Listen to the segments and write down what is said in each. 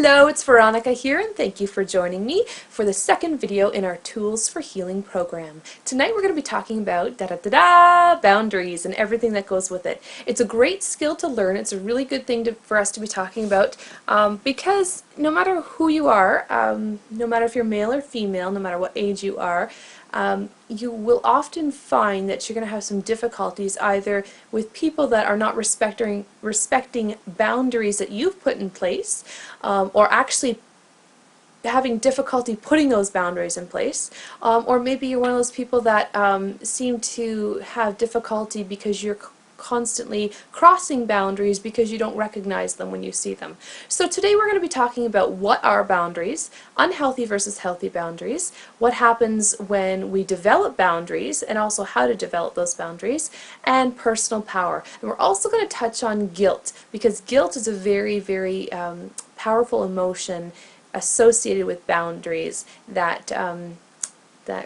Hello, it's Veronica here, and thank you for joining me for the second video in our Tools for Healing program. Tonight we're going to be talking about boundaries and everything that goes with it. It's a great skill to learn. It's a really good thing for us to be talking about because no matter who you are, no matter if you're male or female, no matter what age you are, you will often find that you're going to have some difficulties either with people that are not respecting boundaries that you've put in place, or actually having difficulty putting those boundaries in place, or maybe you're one of those people that seem to have difficulty because you're constantly crossing boundaries because you don't recognize them when you see them. So today we're going to be talking about what are boundaries, unhealthy versus healthy boundaries, what happens when we develop boundaries and also how to develop those boundaries, and personal power. And we're also going to touch on guilt, because guilt is a very, very powerful emotion associated with boundaries that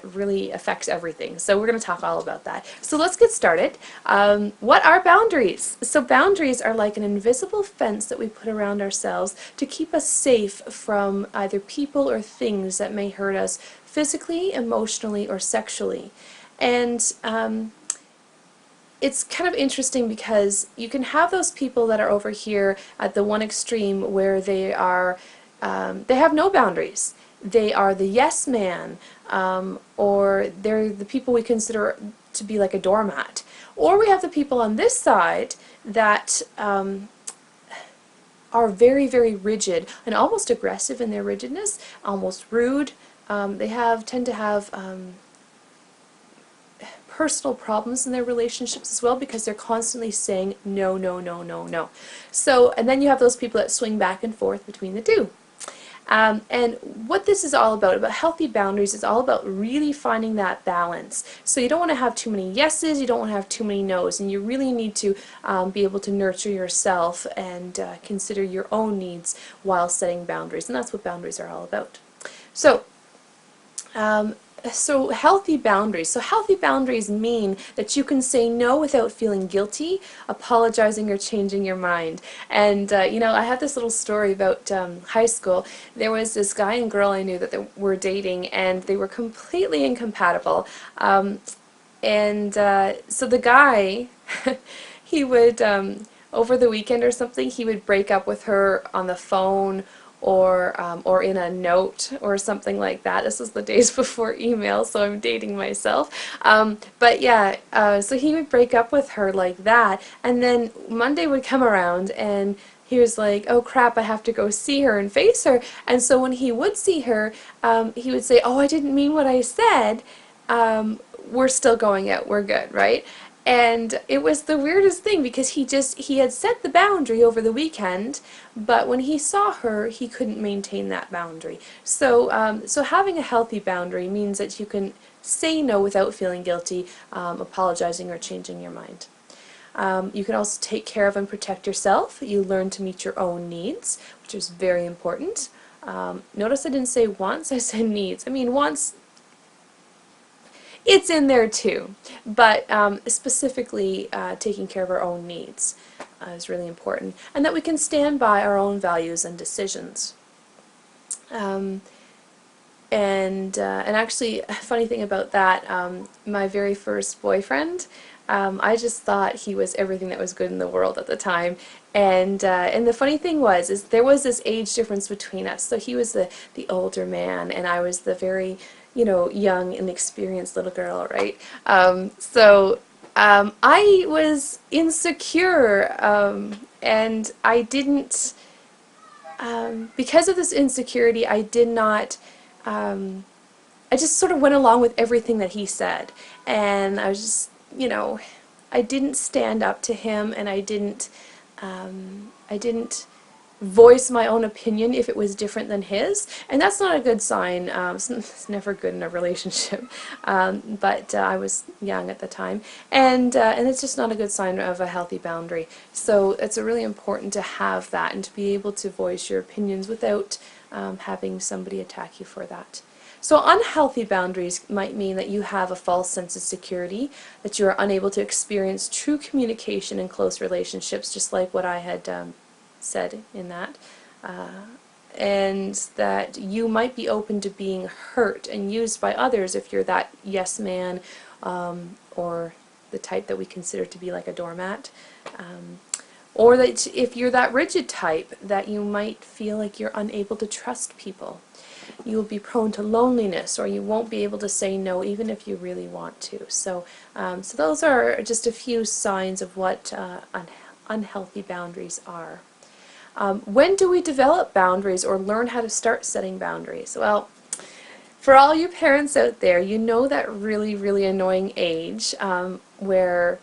really affects everything. So we're going to talk all about that. So let's get started. What are boundaries? So boundaries are like an invisible fence that we put around ourselves to keep us safe from either people or things that may hurt us physically, emotionally, or sexually. And it's kind of interesting because you can have those people that are over here at the one extreme where they have no boundaries. They are the yes man, or they're the people we consider to be like a doormat. Or we have the people on this side that are very, very rigid and almost aggressive in their rigidness, almost rude. They tend to have personal problems in their relationships as well because they're constantly saying no, no, no, no, no. So, and then you have those people that swing back and forth between the two. And what this is all about healthy boundaries, is all about really finding that balance. So you don't want to have too many yeses, you don't want to have too many no's, and you really need to be able to nurture yourself and consider your own needs while setting boundaries, and that's what boundaries are all about. So healthy boundaries. So healthy boundaries mean that you can say no without feeling guilty, apologizing, or changing your mind. And you know, I have this little story about high school. There was this guy and girl I knew that they were dating, and they were completely incompatible. So the guy, he would, over the weekend or something, he would break up with her on the phone, or in a note or something like that. This was the days before email, so I'm dating myself. But yeah, so he would break up with her like that, and then Monday would come around and he was like, oh crap, I have to go see her and face her. And so when he would see her, he would say, oh, I didn't mean what I said. We're still going out, we're good, right? And it was the weirdest thing because he had set the boundary over the weekend, but when he saw her, he couldn't maintain that boundary. So, so having a healthy boundary means that you can say no without feeling guilty, apologizing, or changing your mind. You can also take care of and protect yourself. You learn to meet your own needs, which is very important. Notice I didn't say wants, I said needs. I mean, wants, it's in there too, but specifically taking care of our own needs is really important, and that we can stand by our own values and decisions. And actually, a funny thing about that, my very first boyfriend, I just thought he was everything that was good in the world at the time. And the funny thing was, there was this age difference between us. So he was the older man, and I was the very, you know, young, inexperienced little girl, right? I was insecure, and I didn't, because of this insecurity, I did not, I just sort of went along with everything that he said. And I was just, you know, I didn't stand up to him, and I didn't voice my own opinion if it was different than his, and that's not a good sign. It's never good in a relationship, but I was young at the time, and it's just not a good sign of a healthy boundary. So it's really important to have that and to be able to voice your opinions without having somebody attack you for that. So unhealthy boundaries might mean that you have a false sense of security, that you are unable to experience true communication in close relationships, just like what I had said in that. and that you might be open to being hurt and used by others if you're that yes man, or the type that we consider to be like a doormat. Or that if you're that rigid type, that you might feel like you're unable to trust people. You will be prone to loneliness, or you won't be able to say no even if you really want to. So, so those are just a few signs of what unhealthy boundaries are. When do we develop boundaries or learn how to start setting boundaries? Well, for all you parents out there, you know that really, really annoying age where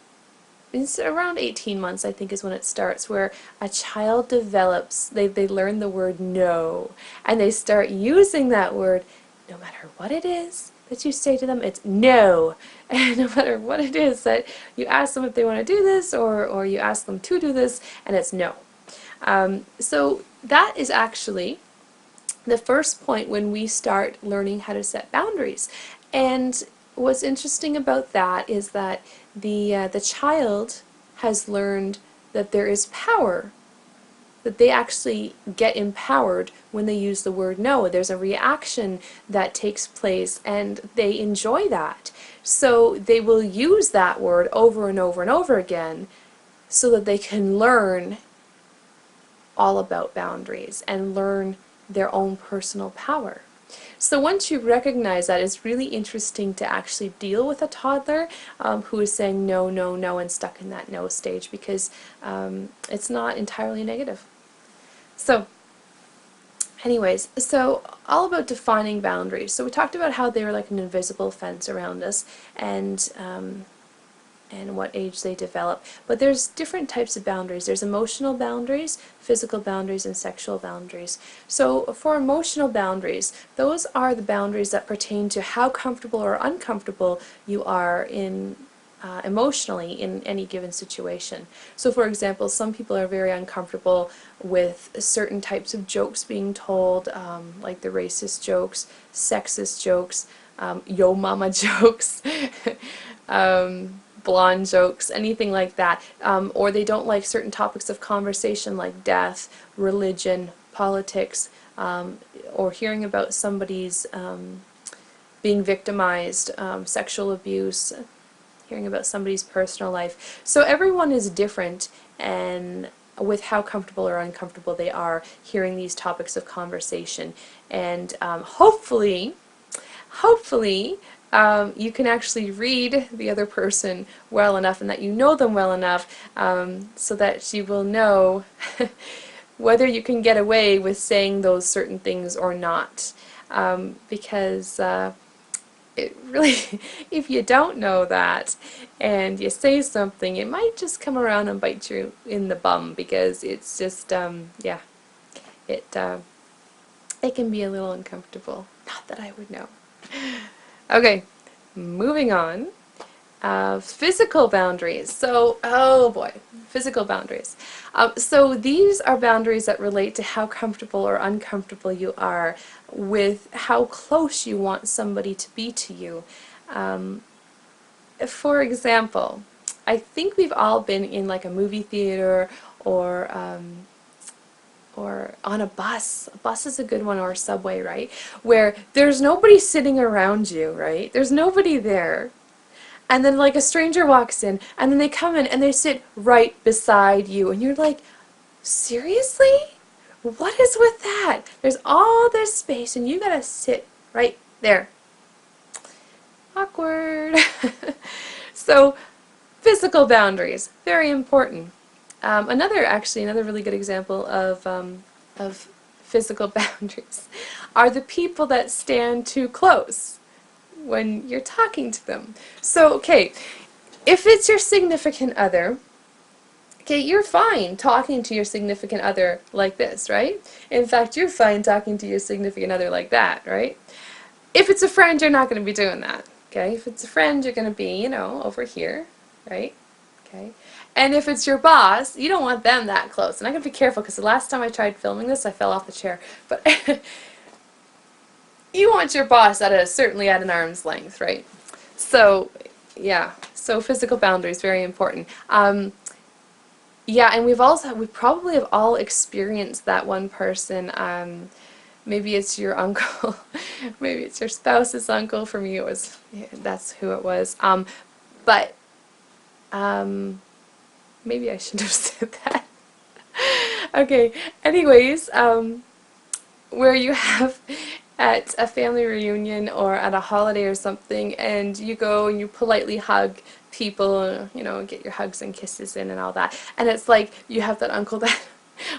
it's around 18 months, I think, is when it starts, where a child develops, they learn the word no, and they start using that word no matter what it is that you say to them, it's no. And no matter what it is that you ask them if they want to do this, or you ask them to do this, and it's no. So that is actually the first point when we start learning how to set boundaries. And what's interesting about that is that the child has learned that there is power, that they actually get empowered when they use the word no. There's a reaction that takes place, and they enjoy that. So they will use that word over and over and over again so that they can learn all about boundaries and learn their own personal power. So once you recognize that, it's really interesting to actually deal with a toddler who is saying no, no, no, and stuck in that no stage, because it's not entirely negative. So anyways, so all about defining boundaries. So we talked about how they were like an invisible fence around us, and what age they develop. But there's different types of boundaries. There's emotional boundaries, physical boundaries, and sexual boundaries. So for emotional boundaries, those are the boundaries that pertain to how comfortable or uncomfortable you are in emotionally in any given situation. So for example, some people are very uncomfortable with certain types of jokes being told, like the racist jokes, sexist jokes, yo mama jokes, blonde jokes, anything like that, or they don't like certain topics of conversation like death, religion, politics, or hearing about somebody's being victimized, sexual abuse, hearing about somebody's personal life. So everyone is different, and with how comfortable or uncomfortable they are hearing these topics of conversation. And hopefully you can actually read the other person well enough, and that you know them well enough, so that you will know whether you can get away with saying those certain things or not. Because it really, if you don't know that and you say something, it might just come around and bite you in the bum, because it's just, yeah, it can be a little uncomfortable. Not that I would know. Okay, moving on. Physical boundaries. So, oh boy, physical boundaries. So these are boundaries that relate to how comfortable or uncomfortable you are with how close you want somebody to be to you. For example, I think we've all been in like a movie theater, or on a bus. A bus is a good one, or a subway, right? Where there's nobody sitting around you, right? There's nobody there. And then like a stranger walks in, and then they come in and they sit right beside you, and you're like, seriously? What is with that? There's all this space and you gotta sit right there. Awkward. So physical boundaries, very important. Another really good example of physical boundaries are the people that stand too close when you're talking to them. So, okay, if it's your significant other, okay, you're fine talking to your significant other like this, right? In fact, you're fine talking to your significant other like that, right? If it's a friend, you're not going to be doing that, okay? If it's a friend, you're going to be, over here, right? Okay. And if it's your boss, you don't want them that close. And I gotta be careful, because the last time I tried filming this, I fell off the chair. But you want your boss certainly at an arm's length, right? So, yeah. So physical boundaries, very important. Yeah, and we probably have all experienced that one person. Maybe it's your uncle, maybe it's your spouse's uncle. For me, it was, yeah, that's who it was. But maybe I shouldn't have said that. Okay, anyways, where you have at a family reunion or at a holiday or something, and you go and you politely hug people, you know, get your hugs and kisses in and all that, and it's like you have that uncle that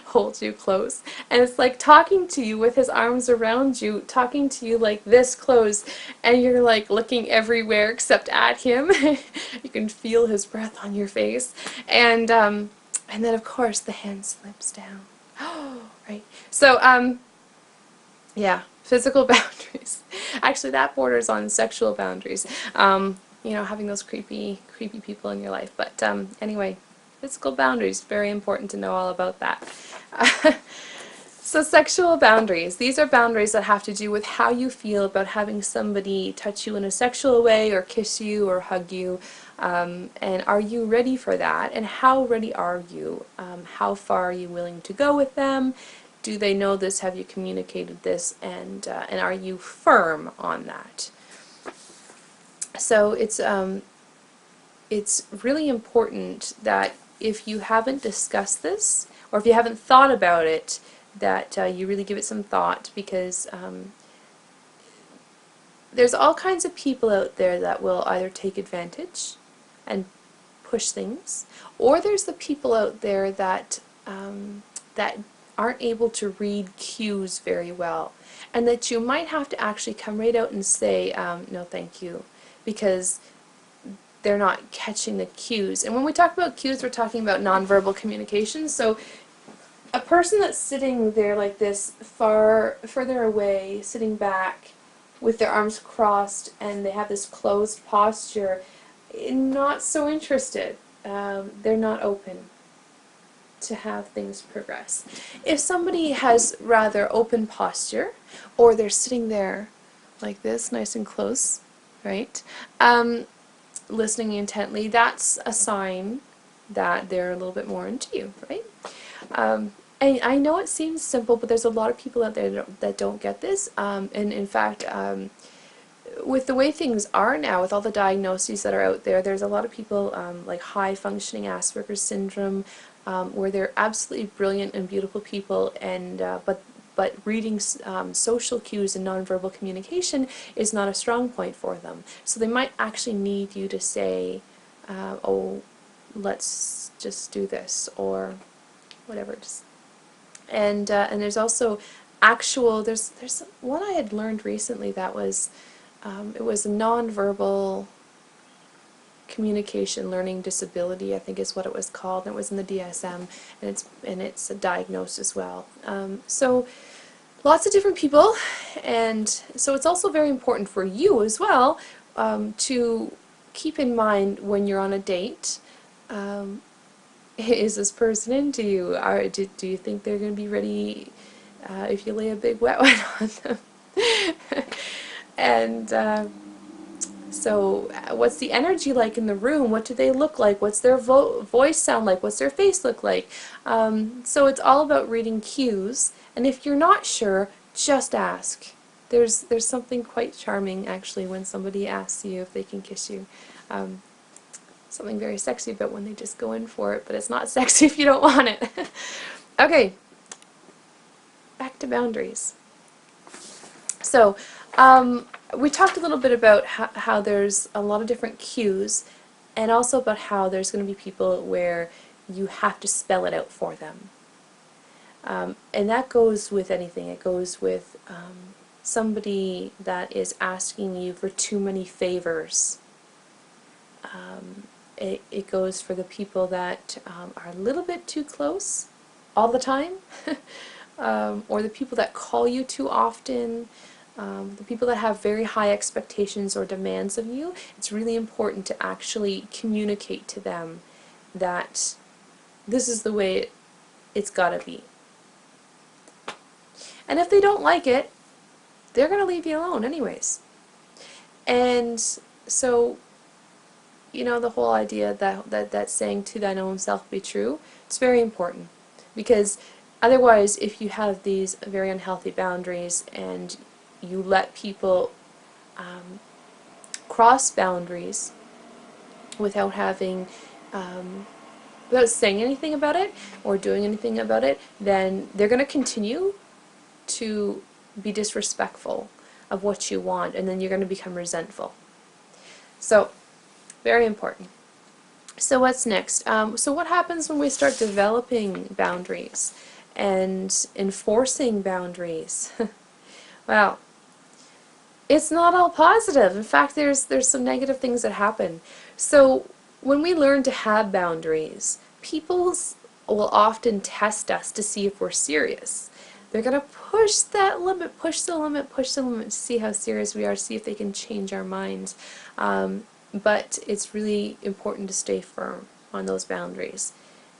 holds you close, and it's like talking to you with his arms around you, talking to you like this close, and you're like looking everywhere except at him. You can feel his breath on your face, and then of course the hand slips down. Right. So yeah, physical boundaries. Actually, that borders on sexual boundaries. You know, having those creepy people in your life. But anyway, physical boundaries, very important to know all about that. So sexual boundaries. These are boundaries that have to do with how you feel about having somebody touch you in a sexual way or kiss you or hug you. And are you ready for that? And how ready are you? How far are you willing to go with them? Do they know this? Have you communicated this? And are you firm on that? So it's really important that if you haven't discussed this, or if you haven't thought about it, that you really give it some thought, because there's all kinds of people out there that will either take advantage and push things, or there's the people out there that that aren't able to read cues very well, and that you might have to actually come right out and say, no thank you, because they're not catching the cues. And when we talk about cues, we're talking about nonverbal communication. So a person that's sitting there like this, further away, sitting back with their arms crossed, and they have this closed posture, not so interested. They're not open to have things progress. If somebody has rather open posture, or they're sitting there like this, nice and close, right? Listening intently, that's a sign that they're a little bit more into you, right? And I know it seems simple, but there's a lot of people out there that don't get this. And in fact, with the way things are now, with all the diagnoses that are out there, there's a lot of people like high-functioning Asperger's syndrome, where they're absolutely brilliant and beautiful people, and but reading social cues and nonverbal communication is not a strong point for them. So they might actually need you to say, oh, let's just do this, or whatever. And there's also there's one I had learned recently that was, it was a nonverbal communication learning disability, I think is what it was called, and it was in the DSM, and it's diagnosed as well. So lots of different people, and so it's also very important for you as well, to keep in mind when you're on a date, is this person into you? Do you think they're going to be ready if you lay a big wet one on them? And so what's the energy like in the room? What do they look like? What's their voice sound like? What's their face look like? So it's all about reading cues, and if you're not sure, just ask. There's something quite charming actually when somebody asks you if they can kiss you. Something very sexy about when they just go in for it, but it's not sexy if you don't want it. Okay, back to boundaries. So we talked a little bit about how there's a lot of different cues, and also about how there's going to be people where you have to spell it out for them. And that goes with anything. It goes with somebody that is asking you for too many favors. It goes for the people that are a little bit too close all the time, or the people that call you too often, the people that have very high expectations or demands of you. It's really important to actually communicate to them that this is the way it's gotta be. And if they don't like it, they're gonna leave you alone anyways. And so you know, the whole idea that saying to thine own self be true, it's very important, because otherwise if you have these very unhealthy boundaries and you let people cross boundaries without having without saying anything about it or doing anything about it, then they're going to continue to be disrespectful of what you want, and then you're going to become resentful. So, very important. So what's next? So what happens when we start developing boundaries and enforcing boundaries? Well, it's not all positive. In fact, there's some negative things that happen. So when we learn to have boundaries, people will often test us to see if we're serious. They're going to push that limit, push the limit, push the limit to see how serious we are, see if they can change our minds. But it's really important to stay firm on those boundaries.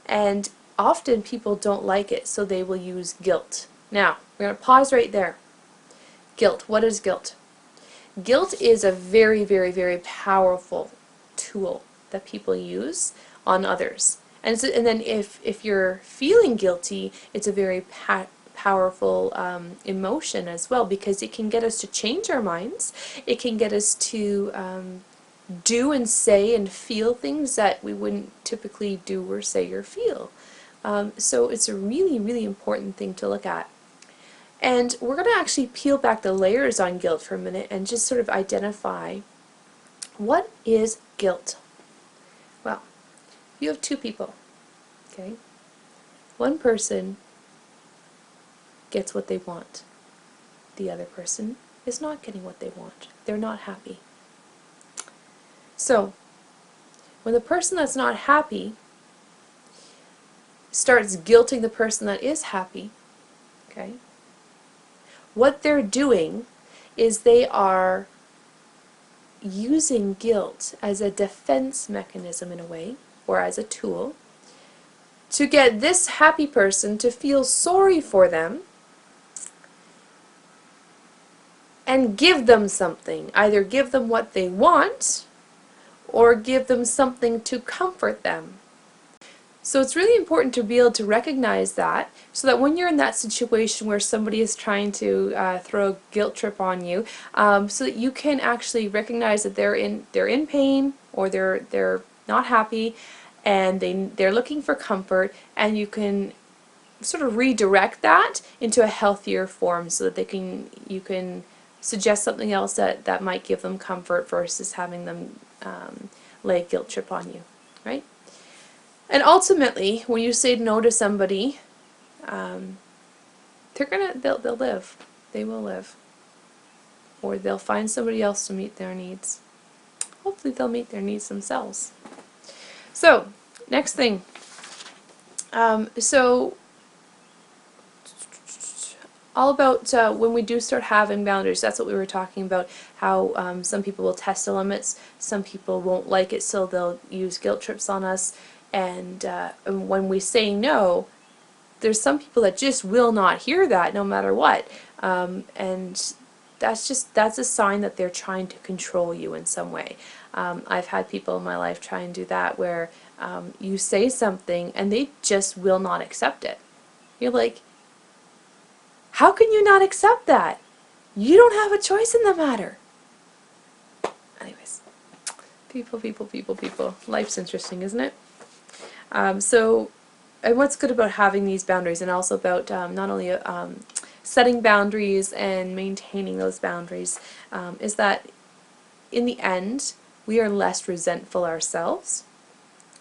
And often people don't like it, so they will use guilt. Now, we're going to pause right there. Guilt. What is guilt? Guilt is a very, very, very powerful tool that people use on others. And then if you're feeling guilty, it's a very powerful emotion as well, because it can get us to change our minds. It can get us to do and say and feel things that we wouldn't typically do or say or feel. So it's a really, really important thing to look at. And we're going to actually peel back the layers on guilt for a minute and just sort of identify, what is guilt? Well, you have two people, okay? One person gets what they want. The other person is not getting what they want. They're not happy. So, when the person that's not happy starts guilting the person that is happy, okay, what they're doing is they are using guilt as a defense mechanism in a way, or as a tool, to get this happy person to feel sorry for them and give them something. Either give them what they want, or give them something to comfort them. So it's really important to be able to recognize that, so that when you're in that situation where somebody is trying to throw a guilt trip on you, so that you can actually recognize that they're in pain, or they're not happy, and they're looking for comfort, and you can sort of redirect that into a healthier form, so that you can suggest something else that might give them comfort versus having them lay a guilt trip on you, right? And ultimately, when you say no to somebody, they'll live. They will live. Or they'll find somebody else to meet their needs. Hopefully they'll meet their needs themselves. So, next thing. So, all about when we do start having boundaries, that's what we were talking about, how some people will test the limits, some people won't like it, so they'll use guilt trips on us. And when we say no, there's some people that just will not hear that no matter what. And that's a sign that they're trying to control you in some way. I've had people in my life try and do that, where you say something and they just will not accept it. You're like, how can you not accept that? You don't have a choice in the matter. Anyways, people. Life's interesting, isn't it? And what's good about having these boundaries, and also about not only setting boundaries and maintaining those boundaries, is that in the end we are less resentful ourselves,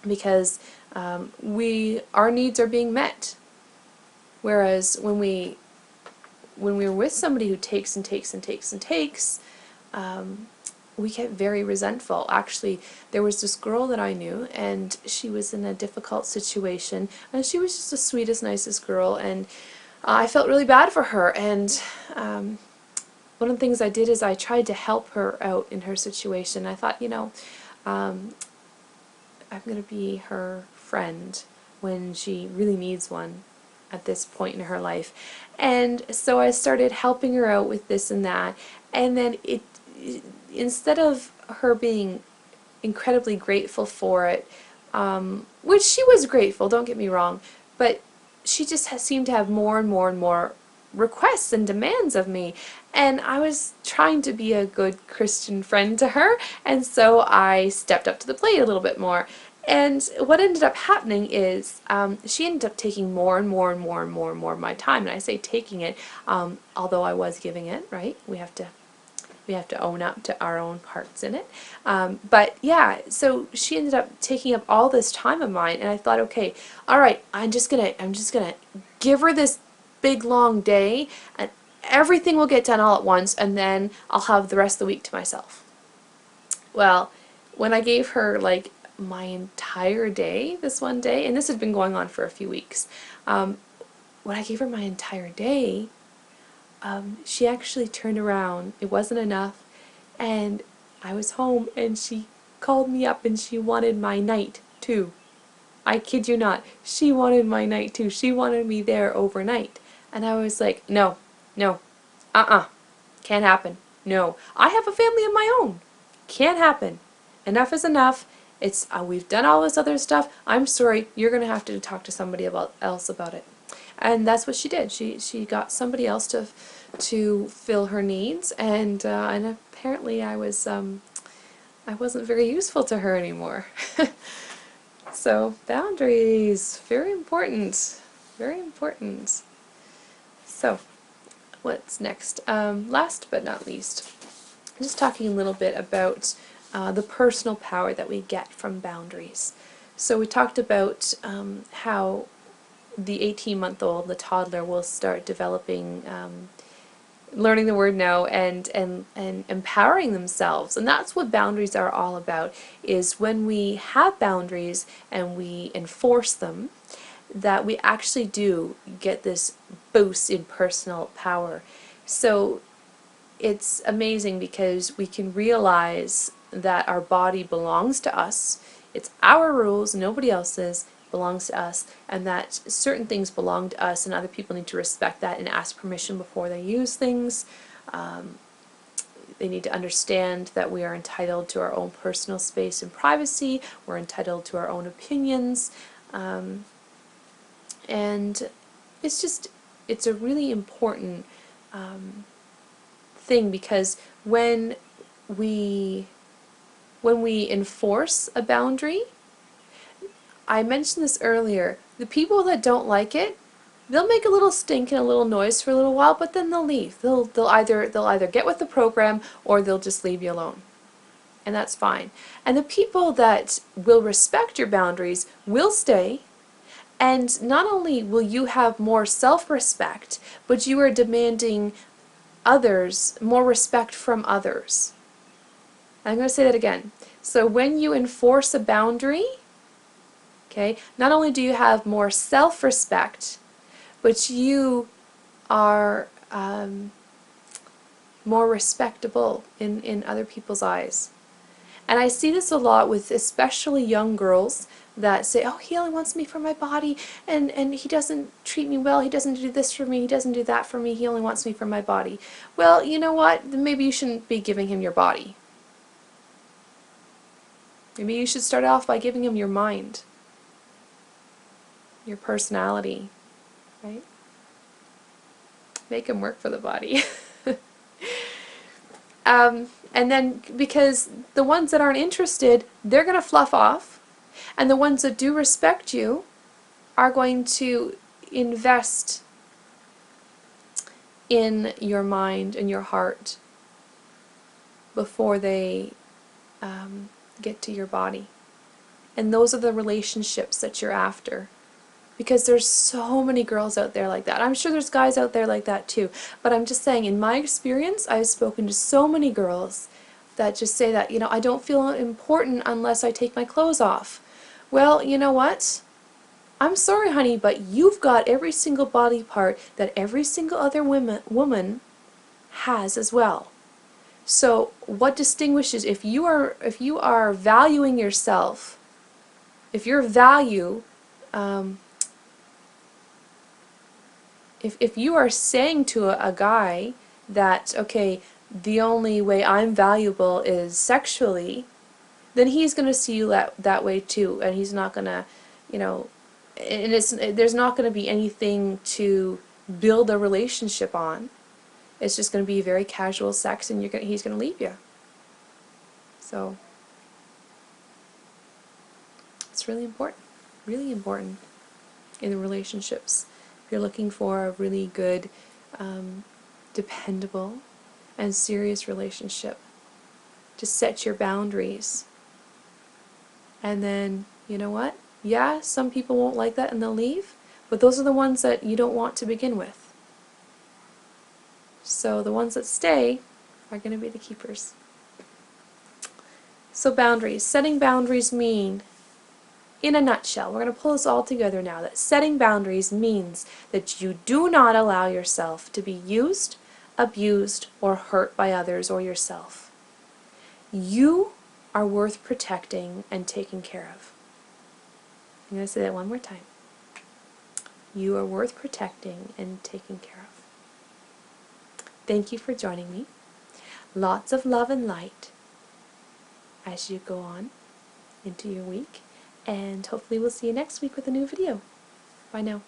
because our needs are being met. Whereas when we're with somebody who takes and takes and takes and takes, we get very resentful. Actually, there was this girl that I knew, and she was in a difficult situation, and she was just the sweetest, nicest girl, and I felt really bad for her. And one of the things I did is I tried to help her out in her situation. I thought, I'm going to be her friend when she really needs one at this point in her life. And so I started helping her out with this and that, and then instead of her being incredibly grateful for it, which she was grateful, don't get me wrong, but she just seemed to have more and more and more requests and demands of me, and I was trying to be a good Christian friend to her, and so I stepped up to the plate a little bit more. And what ended up happening is she ended up taking more and more and more and more and more of my time. And I say taking it, although I was giving it, right? We have to own up to our own parts in it. But yeah, so she ended up taking up all this time of mine, and I thought, okay, all right, I'm just gonna give her this big long day, and everything will get done all at once, and then I'll have the rest of the week to myself. Well, when I gave her like my entire day this one day, and this had been going on for a few weeks, when I gave her my entire day, she actually turned around. It wasn't enough, and I was home, and she called me up, and she wanted my night too. I kid you not. She wanted my night too. She wanted me there overnight. And I was like, no, no, can't happen. No, I have a family of my own. Can't happen. Enough is enough. It's we've done all this other stuff. I'm sorry. You're gonna have to talk to somebody else about it. And that's what she did. She got somebody else to fill her needs, and apparently I wasn't very useful to her anymore. So boundaries, very important, very important. So what's next? Last but not least, just talking a little bit about the personal power that we get from boundaries. So we talked about how the 18-month-old, the toddler, will start developing, learning the word no, and empowering themselves. And that's what boundaries are all about, is when we have boundaries and we enforce them, that we actually do get this boost in personal power. So it's amazing because we can realize that our body belongs to us. It's our rules, nobody else's, belongs to us, and that certain things belong to us, and other people need to respect that and ask permission before they use things. They need to understand that we are entitled to our own personal space and privacy. We're entitled to our own opinions, and it's a really important thing, because when we enforce a boundary, I mentioned this earlier, the people that don't like it, they'll make a little stink and a little noise for a little while, but then they'll leave. They'll either get with the program, or they'll just leave you alone. And that's fine. And the people that will respect your boundaries will stay, and not only will you have more self-respect, but you are demanding more respect from others. I'm going to say that again. So when you enforce a boundary, okay, not only do you have more self-respect, but you are more respectable in other people's eyes. And I see this a lot with especially young girls that say, oh, he only wants me for my body, and he doesn't treat me well, he doesn't do this for me, he doesn't do that for me, he only wants me for my body. Well, you know what? Then maybe you shouldn't be giving him your body. Maybe you should start off by giving him your mind, your personality, right? Make him work for the body. And then, because the ones that aren't interested, they're going to fluff off, and the ones that do respect you are going to invest in your mind and your heart before they get to your body. And those are the relationships that you're after. Because there's so many girls out there like that. I'm sure there's guys out there like that too. But I'm just saying, in my experience, I've spoken to so many girls that just say that, you know, I don't feel important unless I take my clothes off. Well, you know what? I'm sorry, honey, but you've got every single body part that every single other woman has as well. So what distinguishes, if you are valuing yourself, if your value, if you are saying to a guy that, okay, the only way I'm valuable is sexually, then he's going to see you that way too, and he's not going to, you know, and there's not going to be anything to build a relationship on. It's just going to be very casual sex, and he's going to leave you. So it's really important in the relationships. If you're looking for a really good, dependable, and serious relationship, to set your boundaries. And then, you know what? Yeah, some people won't like that and they'll leave, but those are the ones that you don't want to begin with. So the ones that stay are going to be the keepers. So boundaries. Setting boundaries mean, in a nutshell, we're going to pull this all together now, that setting boundaries means that you do not allow yourself to be used, abused, or hurt by others or yourself. You are worth protecting and taking care of. I'm going to say that one more time. You are worth protecting and taking care of. Thank you for joining me. Lots of love and light as you go on into your week, and hopefully we'll see you next week with a new video. Bye now.